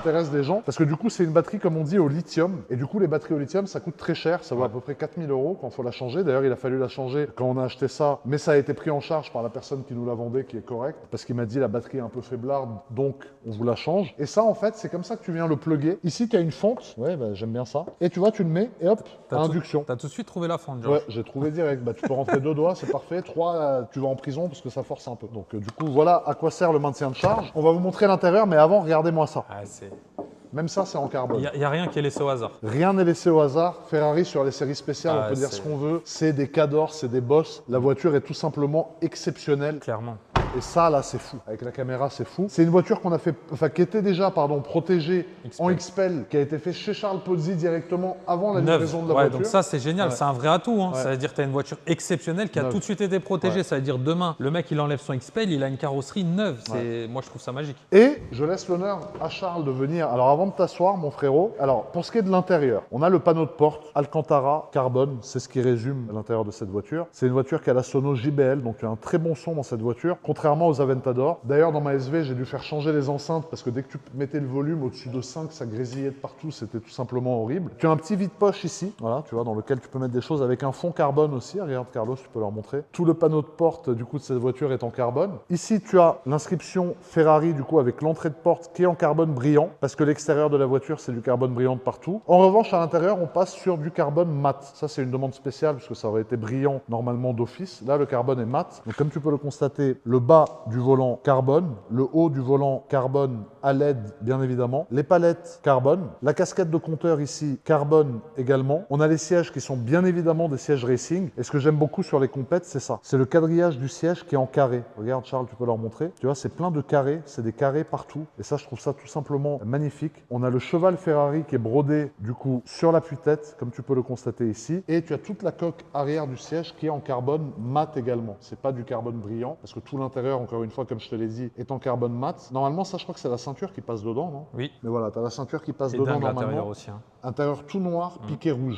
intéresse des gens parce que du coup c'est une batterie comme on dit au lithium et du coup les batteries au lithium ça coûte très cher, ça vaut à peu près 4 000 € quand il faut la changer. D'ailleurs il a fallu la changer quand on a acheté ça, mais ça a été pris en charge par la personne qui nous la vendait qui est correcte parce qu'il m'a dit la batterie est un peu faiblarde donc on vous la change. Et ça en fait c'est comme ça que tu viens le plugger. Ici tu as une fente, ouais bah, j'aime bien ça, et tu vois tu le mets et hop, à induction. T'as tout de suite trouvé la fente, Georges. Ouais, j'ai trouvé direct. Bah, tu peux rentrer 2 doigts, c'est parfait. 3, tu vas en prison parce que ça force un peu. Donc, du coup, voilà à quoi sert le maintien de charge. On va vous montrer l'intérieur, mais avant, regardez-moi ça. Ah, Même ça, c'est en carbone. Il n'y a rien qui est laissé au hasard. Rien n'est laissé au hasard. Ferrari, sur les séries spéciales, Ah, on peut dire ce qu'on veut. C'est des cadors, c'est des boss. La voiture est tout simplement exceptionnelle. Clairement. Et ça, là, c'est fou. Avec la caméra, c'est fou. C'est une voiture qu'on a fait, enfin, qui était déjà, pardon, protégée en XPEL, qui a été fait chez Charles Pozzi directement avant la livraison de la voiture. Donc ça, c'est génial. Ouais. C'est un vrai atout. Hein. Ouais. Ça veut dire que tu as une voiture exceptionnelle qui a Neuve. tout de suite été protégée. Ouais. Ça veut dire demain, le mec, il enlève son XPEL, il a une carrosserie neuve. Moi, je trouve ça magique. Et je laisse l'honneur à Charles de venir. Alors avant de t'asseoir, mon frérot, alors pour ce qui est de l'intérieur, on a le panneau de porte Alcantara carbone, c'est ce qui résume l'intérieur de cette voiture. C'est une voiture qui a la sono JBL, donc il y a un très bon son dans cette voiture, contrairement aux Aventador. D'ailleurs, dans ma SV, j'ai dû faire changer les enceintes parce que dès que tu mettais le volume au-dessus de 5, ça grésillait de partout, c'était tout simplement horrible. Tu as un petit vide-poche ici, voilà, tu vois, dans lequel tu peux mettre des choses avec un fond carbone aussi. Regarde, Carlos, tu peux leur montrer. Tout le panneau de porte, du coup, de cette voiture est en carbone. Ici, tu as l'inscription Ferrari, du coup, avec l'entrée de porte qui est en carbone brillant, parce que l'extérieur de la voiture, c'est du carbone brillant de partout. En revanche, à l'intérieur, on passe sur du carbone mat. Ça, c'est une demande spéciale, parce que ça aurait été brillant normalement d'office. Là, le carbone est mat. Donc, comme tu peux le constater, le bas du volant carbone, le haut du volant carbone à LED, bien évidemment, les palettes carbone, la casquette de compteur ici, carbone également. On a les sièges qui sont bien évidemment des sièges racing. Et ce que j'aime beaucoup sur les compètes, c'est ça. C'est le quadrillage du siège qui est en carré. Regarde, Charles, tu peux leur montrer. Tu vois, c'est plein de carrés, c'est des carrés partout. Et ça, je trouve ça tout simplement magnifique. On a le cheval Ferrari qui est brodé, du coup, sur l'appui-tête, comme tu peux le constater ici. Et tu as toute la coque arrière du siège qui est en carbone mat également. C'est pas du carbone brillant, parce que tout l'intérieur, encore une fois, comme je te l'ai dit, est en carbone mat. Normalement, ça, je crois que c'est la ceinture qui passe dedans, non? Oui. Mais voilà, tu as la ceinture qui passe Et dedans dingue normalement. l'intérieur aussi. Hein. Intérieur tout noir, piqué rouge.